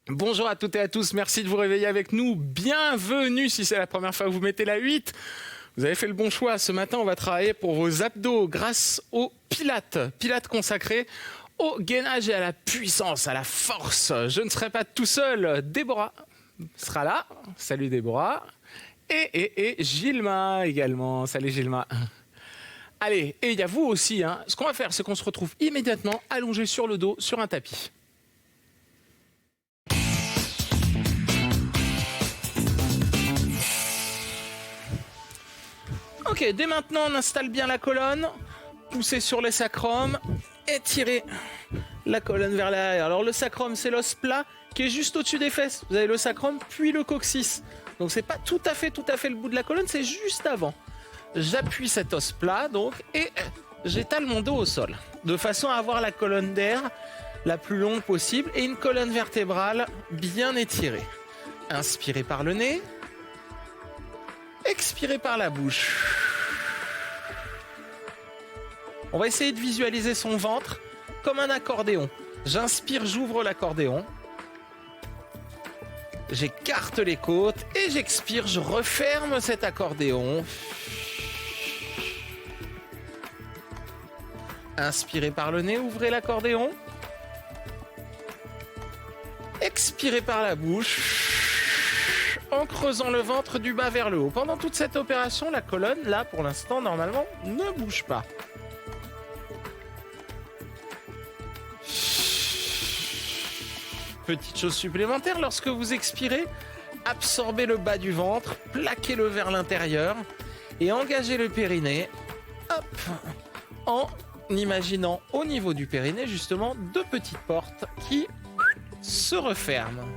Bonjour à toutes et à tous, merci de vous réveiller avec nous. Bienvenue si c'est la première fois que vous mettez la 8. Vous avez fait le bon choix. Ce matin, on va travailler pour vos abdos grâce au Pilates. Pilates consacré au gainage et à la puissance, à la force. Je ne serai pas tout seul. Déborah sera là. Salut Déborah. Et Gilma également. Salut Gilma. Allez, et il y a vous aussi. Ce qu'on va faire, c'est qu'on se retrouve immédiatement allongé sur le dos sur un tapis. Ok, dès maintenant, on installe bien la colonne, poussez sur les sacrums, étirez la colonne vers l'arrière. Alors le sacrum, c'est l'os plat qui est juste au-dessus des fesses. Vous avez le sacrum, puis le coccyx. Donc c'est pas tout à fait le bout de la colonne, c'est juste avant. J'appuie cet os plat, donc, et j'étale mon dos au sol, de façon à avoir la colonne d'air la plus longue possible et une colonne vertébrale bien étirée. Inspirez par le nez, expirez par la bouche. On va essayer de visualiser son ventre comme un accordéon. J'inspire, j'ouvre l'accordéon. J'écarte les côtes et j'expire, je referme cet accordéon. Inspirez par le nez, ouvrez l'accordéon. Expirez par la bouche en creusant le ventre du bas vers le haut. Pendant toute cette opération, la colonne, là, pour l'instant, normalement, ne bouge pas. Petite chose supplémentaire, lorsque vous expirez, absorbez le bas du ventre, plaquez-le vers l'intérieur et engagez le périnée. Hop, en imaginant au niveau du périnée, justement, deux petites portes qui se referment.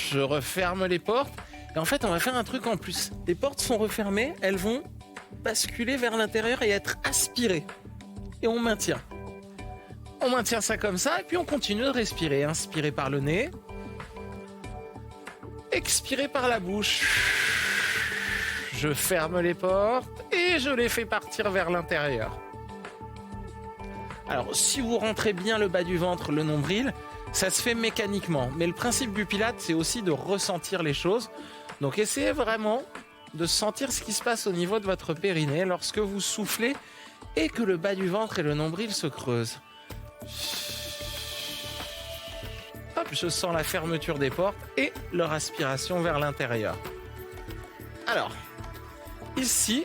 Je referme les portes. Et en fait, on va faire un truc en plus. Les portes sont refermées, elles vont basculer vers l'intérieur et être aspirées. Et on maintient. On maintient ça comme ça, et puis on continue de respirer. Inspirez par le nez. Expirez par la bouche. Je ferme les portes et je les fais partir vers l'intérieur. Alors, si vous rentrez bien le bas du ventre, le nombril, ça se fait mécaniquement. Mais le principe du Pilates, c'est aussi de ressentir les choses. Donc, essayez vraiment de sentir ce qui se passe au niveau de votre périnée lorsque vous soufflez et que le bas du ventre et le nombril se creusent. Hop, je sens la fermeture des portes et leur aspiration vers l'intérieur. Alors, ici,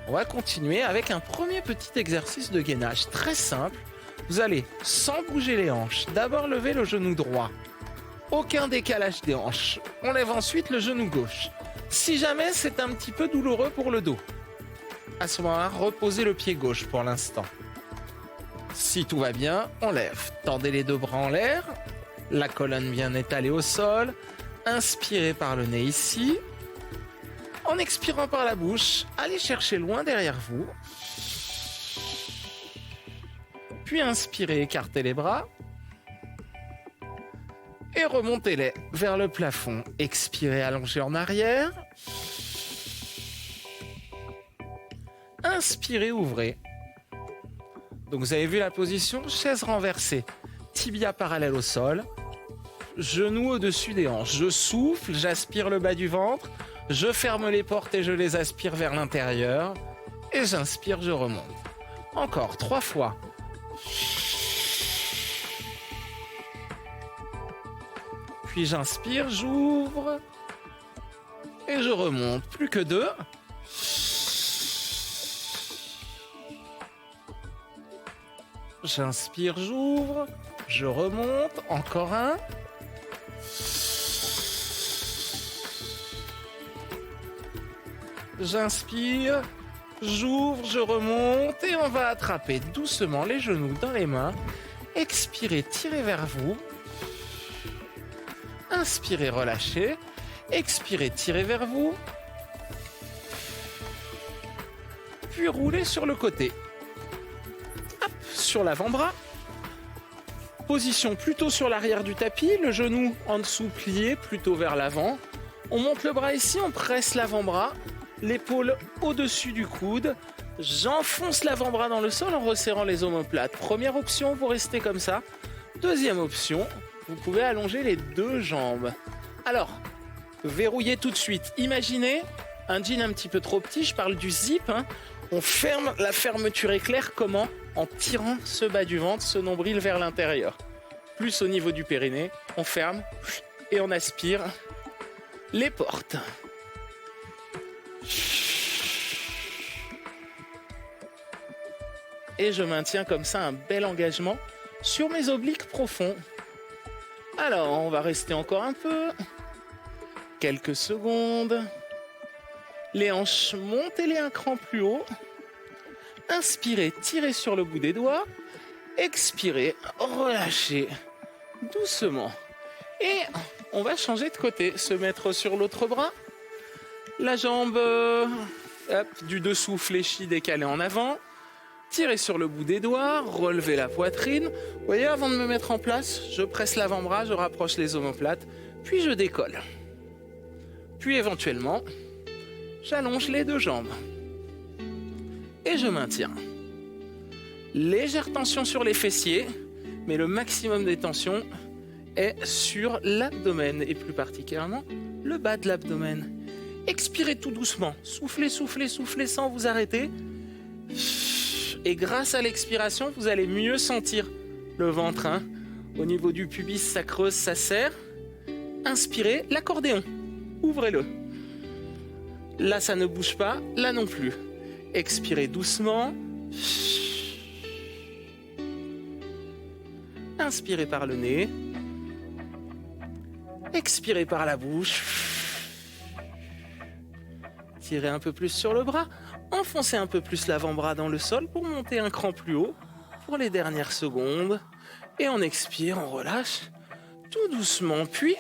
on va continuer avec un premier petit exercice de gainage très simple. Vous allez, sans bouger les hanches, d'abord lever le genou droit. Aucun décalage des hanches. On lève ensuite le genou gauche. Si jamais c'est un petit peu douloureux pour le dos, à ce moment-là, reposez le pied gauche pour l'instant. Si tout va bien, on lève. Tendez les deux bras en l'air. La colonne bien étalée au sol. Inspirez par le nez ici. En expirant par la bouche, allez chercher loin derrière vous. Puis inspirez, écartez les bras. Et remontez-les vers le plafond. Expirez, allongez en arrière. Inspirez, ouvrez. Donc vous avez vu la position, chaise renversée. Tibia parallèle au sol. Genoux au-dessus des hanches. Je souffle, j'aspire le bas du ventre. Je ferme les portes et je les aspire vers l'intérieur. Et j'inspire, je remonte. Encore 3 fois. Puis j'inspire, j'ouvre. Et je remonte. Plus que 2. J'inspire, j'ouvre. Je remonte. Encore un. J'inspire, j'ouvre, je remonte et on va attraper doucement les genoux dans les mains. Expirez, tirez vers vous. Inspirez, relâchez. Expirez, tirez vers vous. Puis roulez sur le côté. Hop, sur l'avant-bras. Position plutôt sur l'arrière du tapis, le genou en dessous plié, plutôt vers l'avant. On monte le bras ici, on presse l'avant-bras. L'épaule au-dessus du coude, J'enfonce l'avant-bras dans le sol en resserrant les omoplates. Première option, vous restez comme ça. Deuxième option, vous pouvez allonger les deux jambes. Alors, verrouillez tout de suite. Imaginez un jean un petit peu trop petit, je parle du zip. On ferme la fermeture éclair, comment? En tirant ce bas du ventre, ce nombril vers l'intérieur. Plus au niveau du périnée, on ferme et on aspire les portes. Et je maintiens comme ça un bel engagement sur mes obliques profonds. Alors, on va rester encore un peu. Quelques secondes. Les hanches, montez-les un cran plus haut. Inspirez, tirez sur le bout des doigts. Expirez, relâchez doucement. Et on va changer de côté, se mettre sur l'autre bras. La jambe du dessous fléchie, décalée en avant. Tirez sur le bout des doigts, relevez la poitrine. Vous voyez, avant de me mettre en place, je presse l'avant-bras, je rapproche les omoplates, puis je décolle. Puis éventuellement, j'allonge les deux jambes. Et je maintiens. Légère tension sur les fessiers, mais le maximum des tensions est sur l'abdomen, et plus particulièrement le bas de l'abdomen. Expirez tout doucement, soufflez, soufflez, soufflez sans vous arrêter. Et grâce à l'expiration, vous allez mieux sentir le ventre. Au niveau du pubis, ça creuse, ça serre. Inspirez, l'accordéon. Ouvrez-le. Là, ça ne bouge pas. Là non plus. Expirez doucement. Inspirez par le nez. Expirez par la bouche. Tirez un peu plus sur le bras. Enfoncez un peu plus l'avant-bras dans le sol pour monter un cran plus haut pour les dernières secondes. Et on expire, on relâche tout doucement. Puis,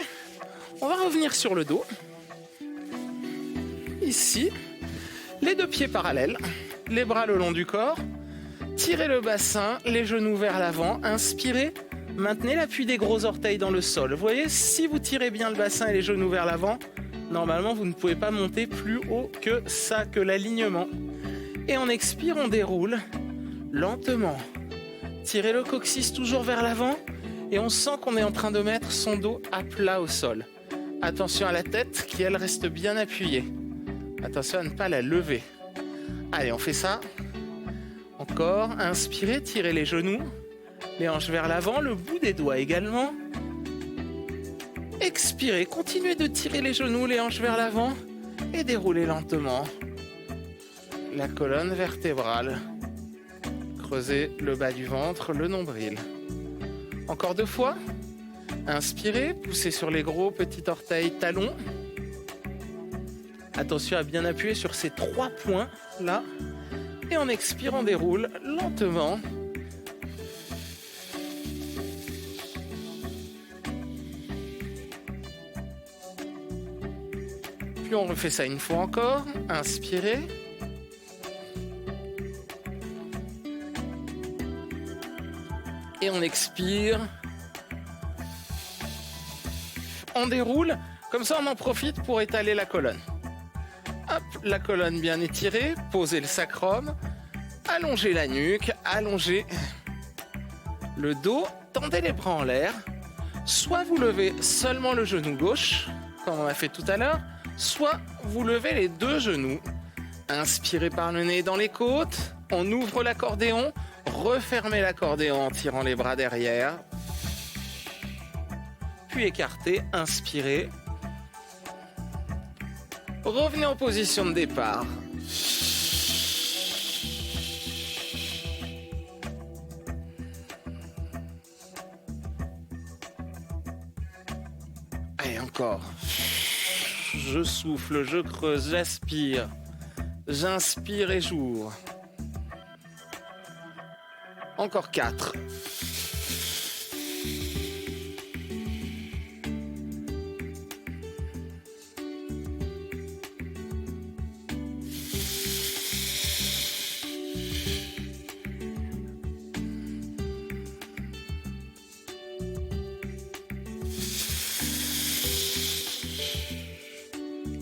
on va revenir sur le dos. Ici, les deux pieds parallèles, les bras le long du corps. Tirez le bassin, les genoux vers l'avant. Inspirez, maintenez l'appui des gros orteils dans le sol. Vous voyez, si vous tirez bien le bassin et les genoux vers l'avant, normalement, vous ne pouvez pas monter plus haut que ça, que l'alignement. Et on expire, on déroule lentement. Tirez le coccyx toujours vers l'avant et on sent qu'on est en train de mettre son dos à plat au sol. Attention à la tête qui, elle, reste bien appuyée. Attention à ne pas la lever. Allez, on fait ça. Encore, inspirez, tirez les genoux, les hanches vers l'avant, le bout des doigts également. Expirez, continuez de tirer les genoux, les hanches vers l'avant et déroulez lentement la colonne vertébrale. Creusez le bas du ventre, le nombril. Encore deux fois. Inspirez, poussez sur les gros petits orteils talons. Attention à bien appuyer sur ces trois points là. Et on expire, on déroule lentement. Puis on refait ça une fois encore. Inspirez. Et on expire. On déroule. Comme ça, on en profite pour étaler la colonne. Hop, la colonne bien étirée. Posez le sacrum. Allongez la nuque. Allongez le dos. Tendez les bras en l'air. Soit vous levez seulement le genou gauche, comme on a fait tout à l'heure, soit vous levez les deux genoux. Inspirez par le nez dans les côtes. On ouvre l'accordéon. Refermez l'accordéon en tirant les bras derrière. Puis écartez, inspirez. Revenez en position de départ. Allez, encore. Je souffle, je creuse, j'aspire. J'inspire et j'ouvre. Encore 4.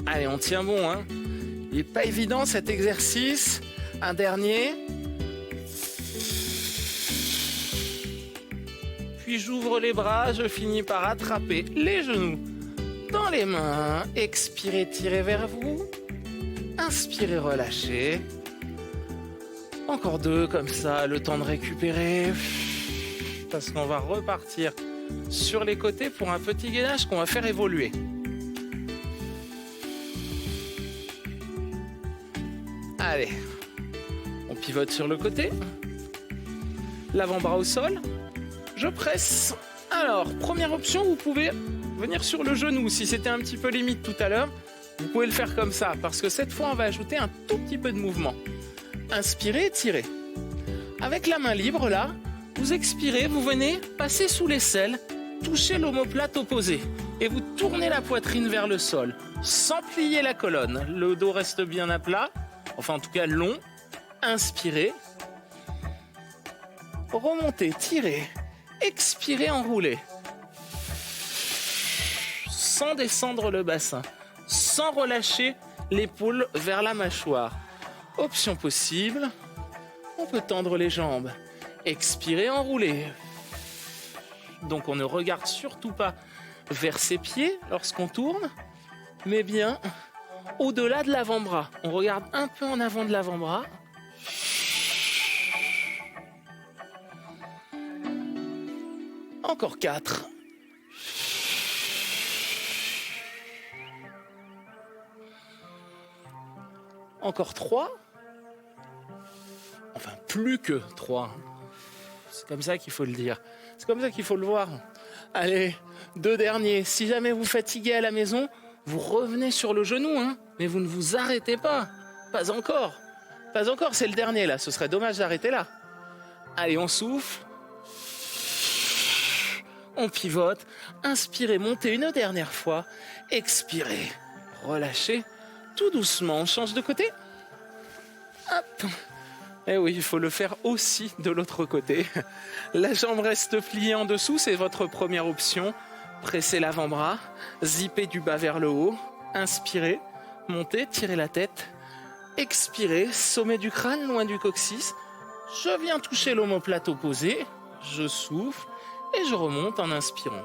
Allez, on tient bon, hein. Il n'est pas évident cet exercice. Un dernier. Puis j'ouvre les bras, je finis par attraper les genoux dans les mains. Expirez, tirez vers vous. Inspirez, relâchez. Encore 2 comme ça, le temps de récupérer. Parce qu'on va repartir sur les côtés pour un petit gainage qu'on va faire évoluer. Allez, on pivote sur le côté. L'avant-bras au sol. Je presse. Alors, première option, vous pouvez venir sur le genou. Si c'était un petit peu limite tout à l'heure, vous pouvez le faire comme ça. Parce que cette fois, on va ajouter un tout petit peu de mouvement. Inspirez, tirez. Avec la main libre, là, vous expirez, vous venez passer sous l'aisselle, toucher l'omoplate opposée. Et vous tournez la poitrine vers le sol, sans plier la colonne. Le dos reste bien à plat, enfin en tout cas long. Inspirez. Remontez, tirez. Expirez, enroulez. Sans descendre le bassin, sans relâcher l'épaule vers la mâchoire. Option possible, on peut tendre les jambes. Expirez, enroulez. Donc on ne regarde surtout pas vers ses pieds lorsqu'on tourne, mais bien au-delà de l'avant-bras. On regarde un peu en avant de l'avant-bras. Encore 4. Encore 3. Enfin, plus que 3. C'est comme ça qu'il faut le dire. C'est comme ça qu'il faut le voir. Allez, 2 derniers. Si jamais vous fatiguez à la maison, vous revenez sur le genou, hein. Mais vous ne vous arrêtez pas. Pas encore. Pas encore, c'est le dernier là. Ce serait dommage d'arrêter là. Allez, on souffle. On pivote. Inspirez, montez une dernière fois. Expirez. Relâchez. Tout doucement, on change de côté. Hop. Eh oui, il faut le faire aussi de l'autre côté. La jambe reste pliée en dessous, c'est votre première option. Pressez l'avant-bras, zippez du bas vers le haut. Inspirez, montez, tirez la tête. Expirez, sommet du crâne, loin du coccyx. Je viens toucher l'omoplate opposée. Je souffle et je remonte en inspirant.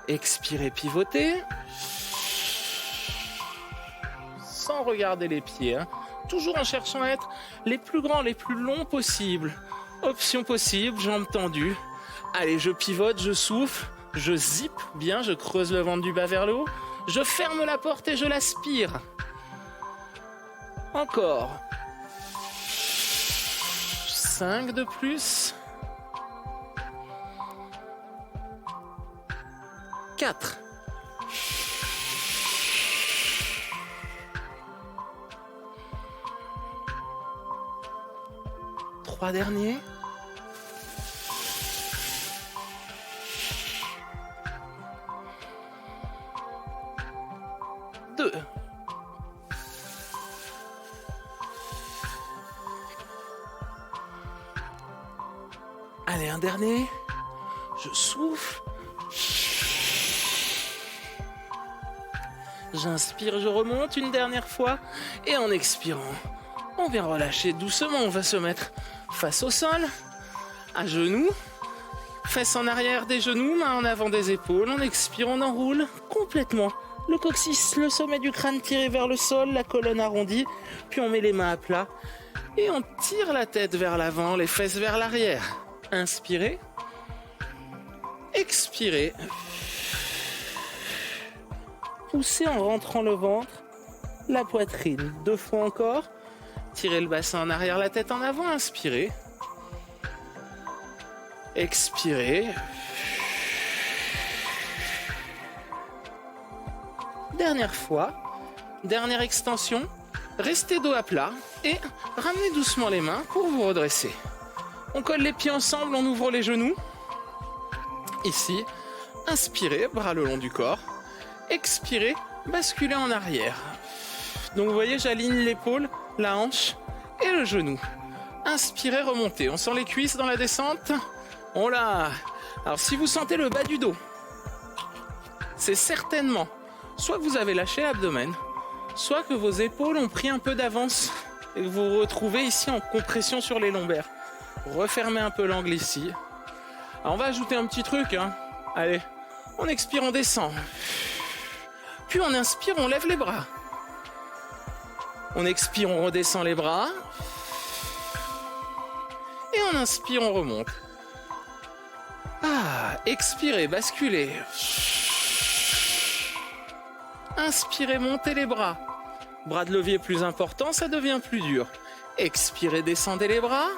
Expirez, pivotez. Sans regarder les pieds, hein. Toujours en cherchant à être les plus grands, les plus longs possibles. Option possible, jambes tendues. Allez, je pivote, je souffle, je zippe bien, je creuse le ventre du bas vers le haut. Je ferme la porte et je l'aspire. Encore. 5 de plus. 4. Dernier. 2. Allez, un dernier. Je souffle. J'inspire, je remonte une dernière fois. Et en expirant, on vient relâcher doucement. On va se mettre face au sol, à genoux, fesses en arrière des genoux, mains en avant des épaules. On expire, on enroule complètement. Le coccyx, le sommet du crâne tiré vers le sol, la colonne arrondie. Puis on met les mains à plat et on tire la tête vers l'avant, les fesses vers l'arrière. Inspirez, expirez. Poussez en rentrant le ventre, la poitrine. 2 fois encore. Tirez le bassin en arrière, la tête en avant, inspirez. Expirez. Dernière fois, dernière extension. Restez dos à plat et ramenez doucement les mains pour vous redresser. On colle les pieds ensemble, on ouvre les genoux. Ici, inspirez, bras le long du corps. Expirez, basculez en arrière. Donc vous voyez, j'aligne l'épaule, la hanche et le genou. Inspirez, remontez. On sent les cuisses dans la descente. On l'a. Alors si vous sentez le bas du dos, c'est certainement soit que vous avez lâché l'abdomen, soit que vos épaules ont pris un peu d'avance et que vous vous retrouvez ici en compression sur les lombaires. Refermez un peu l'angle ici. Alors on va ajouter un petit truc, hein. Allez, on expire, on descend. Puis on inspire, on lève les bras. On expire, on redescend les bras. Et on inspire, on remonte. Ah, expirez, basculez. Inspirez, montez les bras. Bras de levier plus important, ça devient plus dur. Expirez, descendez les bras.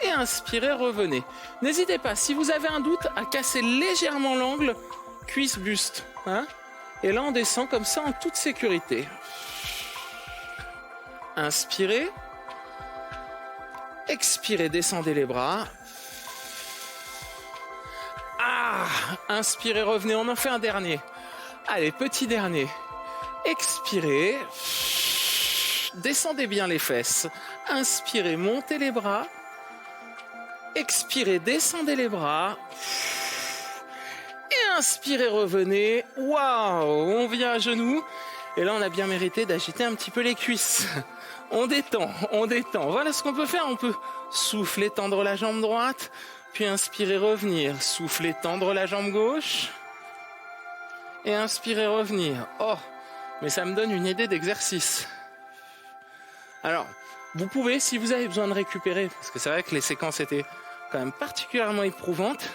Et inspirez, revenez. N'hésitez pas, si vous avez un doute, à casser légèrement l'angle cuisse-buste. Hein, et là, on descend comme ça en toute sécurité. Inspirez. Expirez, descendez les bras. Ah, inspirez, revenez, on en fait un dernier. Allez, petit dernier. Expirez. Descendez bien les fesses. Inspirez, montez les bras. Expirez, descendez les bras. Et inspirez, revenez. Waouh, on vient à genoux. Et là, on a bien mérité d'agiter un petit peu les cuisses. On détend, on détend. Voilà ce qu'on peut faire. On peut souffler, tendre la jambe droite. Puis inspirer, revenir. Souffler, tendre la jambe gauche. Et inspirer, revenir. Oh, mais ça me donne une idée d'exercice. Alors, vous pouvez, si vous avez besoin de récupérer, parce que c'est vrai que les séquences étaient quand même particulièrement éprouvantes,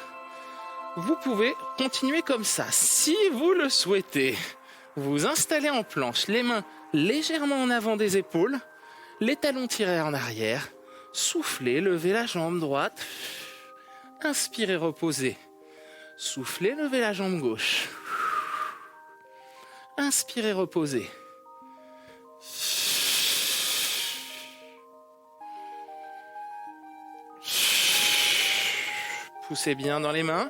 vous pouvez continuer comme ça. Si vous le souhaitez, vous installez en planche, les mains légèrement en avant des épaules, les talons tirés en arrière, soufflez, levez la jambe droite, inspirez, reposez, soufflez, levez la jambe gauche, inspirez, reposez. Poussez bien dans les mains,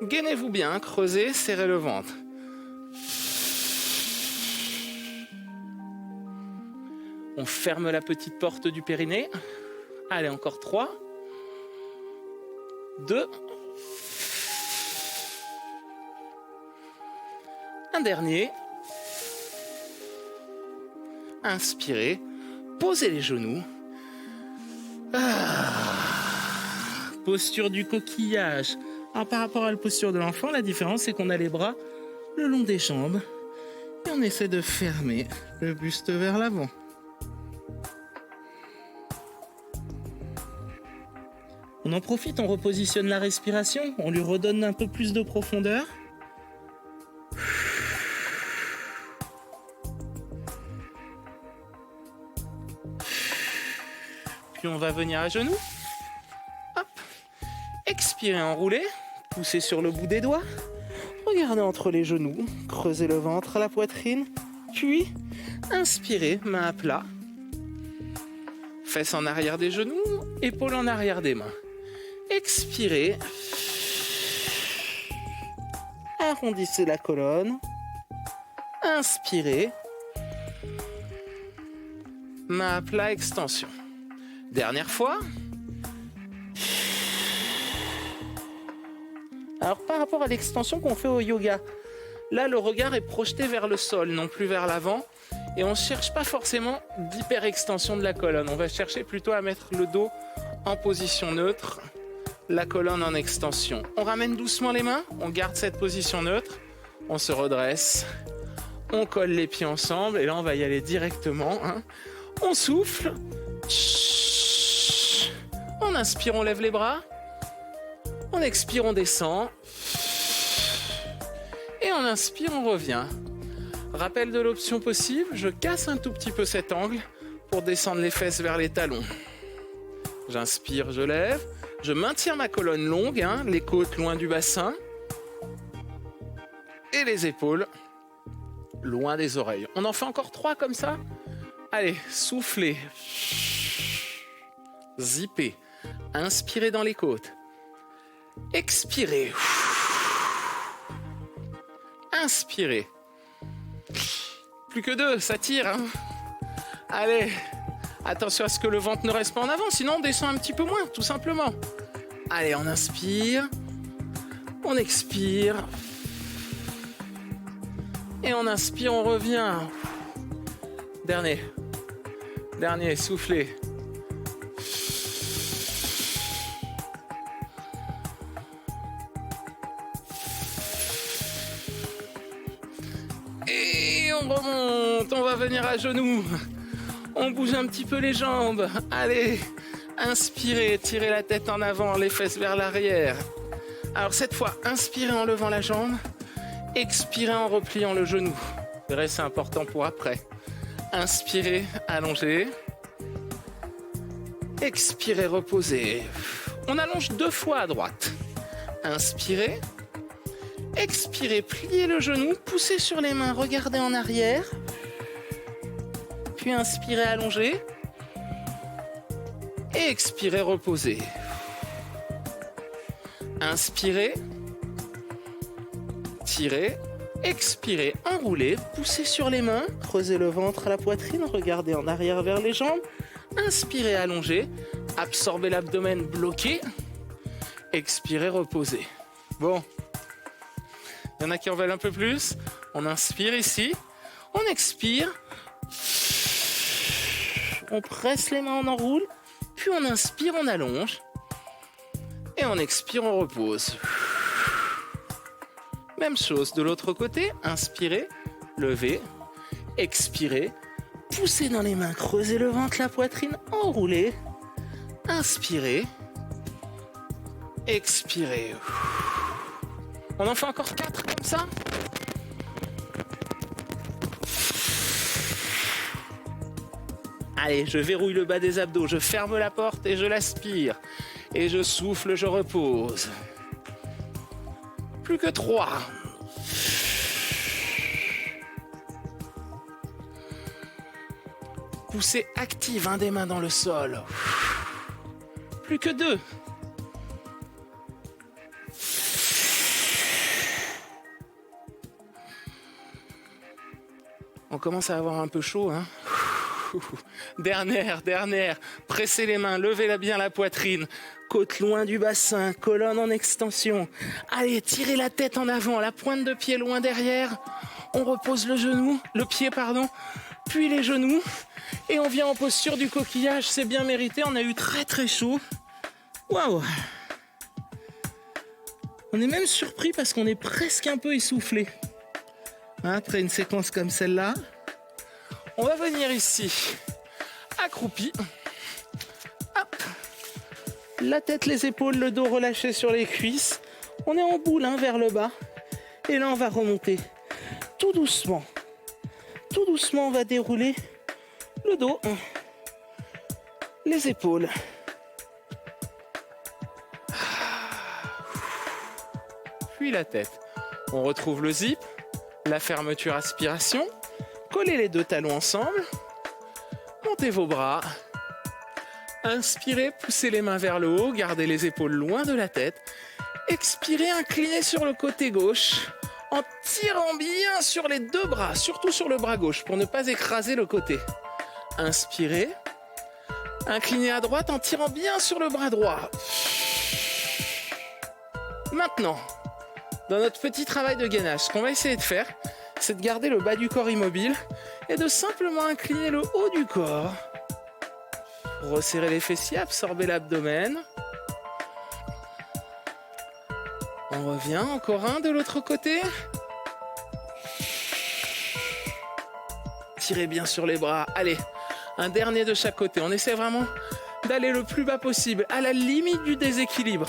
gainez-vous bien, creusez, serrez le ventre. On ferme la petite porte du périnée. Allez, encore 3, 2, un dernier. Inspirez, posez les genoux. Posture du coquillage. Alors, par rapport à la posture de l'enfant, la différence c'est qu'on a les bras le long des jambes et on essaie de fermer le buste vers l'avant. On en profite, on repositionne la respiration, on lui redonne un peu plus de profondeur. Puis on va venir à genoux. Hop. Expirez, enroulez. Poussez sur le bout des doigts. Regardez entre les genoux. Creusez le ventre, la poitrine. Puis, inspirez, main à plat. Fesses en arrière des genoux, épaules en arrière des mains. Expirez. Arrondissez la colonne. Inspirez. Main à plat, extension. Dernière fois. Alors par rapport à l'extension qu'on fait au yoga, là le regard est projeté vers le sol, non plus vers l'avant. Et on ne cherche pas forcément d'hyper-extension de la colonne. On va chercher plutôt à mettre le dos en position neutre, la colonne en extension. On ramène doucement les mains, on garde cette position neutre, on se redresse, on colle les pieds ensemble et là on va y aller directement. Hein. On souffle, on inspire, on lève les bras, on expire, on descend et on inspire, on revient. Rappel de l'option possible, je casse un tout petit peu cet angle pour descendre les fesses vers les talons. J'inspire, je lève, je maintiens ma colonne longue, hein, les côtes loin du bassin et les épaules loin des oreilles. On en fait encore 3 comme ça. Allez, soufflez, zippez, inspirez dans les côtes, expirez, inspirez. Plus que 2, ça tire. Hein. Allez, attention à ce que le ventre ne reste pas en avant, sinon on descend un petit peu moins, tout simplement. Allez, on inspire, on expire. Et on inspire, on revient. Dernier. Dernier, soufflez. Et on remonte, on va venir à genoux. On bouge un petit peu les jambes. Allez, inspirez, tirez la tête en avant, les fesses vers l'arrière. Alors cette fois, inspirez en levant la jambe. Expirez en repliant le genou. Vous verrez, c'est important pour après. Inspirez, allongez. Expirez, reposez. On allonge 2 fois à droite. Inspirez. Expirez, pliez le genou, poussez sur les mains, regardez en arrière. Puis inspirez, allongez. Et expirez, reposez. Inspirez. Tirez. Expirez, enroulez, poussez sur les mains, creusez le ventre à la poitrine, regardez en arrière vers les jambes. Inspirez, allongez, absorbez l'abdomen bloqué. Expirez, reposez. Bon, il y en a qui en veulent un peu plus. On inspire ici, on expire. On presse les mains, on enroule. Puis on inspire, on allonge. Et on expire, on repose. Même chose de l'autre côté, inspirez, levez, expirez, poussez dans les mains, creusez le ventre, la poitrine, enroulez, inspirez, expirez. On en fait encore 4 comme ça. Allez, je verrouille le bas des abdos, je ferme la porte et je l'aspire. Et je souffle, je repose. Plus que 3. Poussée active, un des mains dans le sol. Plus que 2. On commence à avoir un peu chaud, hein. Dernière. Pressez les mains, levez bien la poitrine. Côte loin du bassin, colonne en extension. Allez, tirez la tête en avant, la pointe de pied loin derrière. On repose le pied, puis les genoux. Et on vient en posture du coquillage, c'est bien mérité. On a eu très chaud. Waouh! On est même surpris parce qu'on est presque un peu essoufflé. Après une séquence comme celle-là. On va venir ici, accroupi. Hop. La tête, les épaules, le dos relâché sur les cuisses. On est en boule vers le bas. Et là, on va remonter tout doucement. Tout doucement, on va dérouler le dos, les épaules. Puis la tête. On retrouve le zip, la fermeture aspiration. Collez les 2 talons ensemble. Montez vos bras. Inspirez, poussez les mains vers le haut. Gardez les épaules loin de la tête. Expirez, inclinez sur le côté gauche. En tirant bien sur les 2 bras, surtout sur le bras gauche, pour ne pas écraser le côté. Inspirez. Inclinez à droite en tirant bien sur le bras droit. Maintenant, dans notre petit travail de gainage, ce qu'on va essayer de faire, c'est de garder le bas du corps immobile et de simplement incliner le haut du corps. Resserrer les fessiers, absorber l'abdomen. On revient, encore un de l'autre côté. Tirez bien sur les bras. Allez, un dernier de chaque côté. On essaie vraiment d'aller le plus bas possible, à la limite du déséquilibre.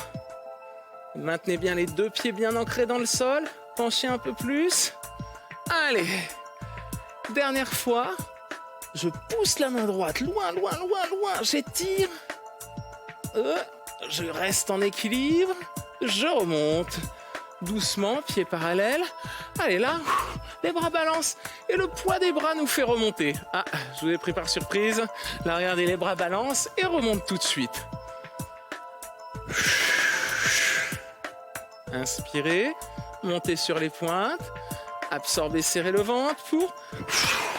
Maintenez bien les 2 pieds bien ancrés dans le sol. Penchez un peu plus. Allez, dernière fois, je pousse la main droite, loin, j'étire, je reste en équilibre, je remonte, doucement, pieds parallèles, allez là, les bras balancent, et le poids des bras nous fait remonter. Ah, je vous ai pris par surprise, là regardez, les bras balancent et remontent tout de suite. Inspirez, montez sur les pointes. Absorbez, serrez le ventre pour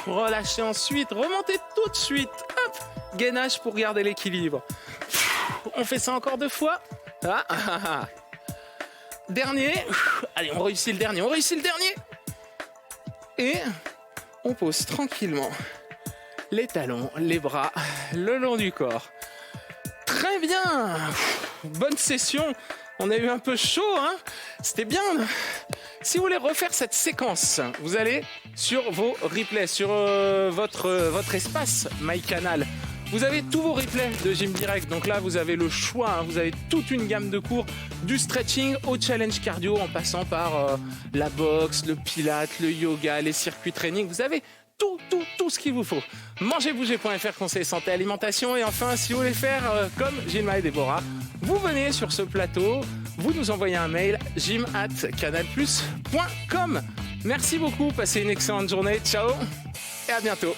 relâcher ensuite, remonter tout de suite. Hop, gainage pour garder l'équilibre. On fait ça encore 2 fois. Dernier. Allez, on réussit le dernier. Et on pose tranquillement les talons, les bras, le long du corps. Très bien. Bonne session. On a eu un peu chaud, hein? C'était bien. Si vous voulez refaire cette séquence, vous allez sur vos replays, sur votre espace MyCanal. Vous avez tous vos replays de Gym Direct. Donc là, vous avez le choix. Hein. Vous avez toute une gamme de cours, du stretching au challenge cardio, en passant par la boxe, le pilates, le yoga, les circuits training. Vous avez tout ce qu'il vous faut. Mangerbouger.fr, conseil santé alimentation. Et enfin, si vous voulez faire comme Gilma et Déborah, vous venez sur ce plateau, vous nous envoyez un mail gym@canalplus.com. Merci beaucoup, passez une excellente journée. Ciao et à bientôt.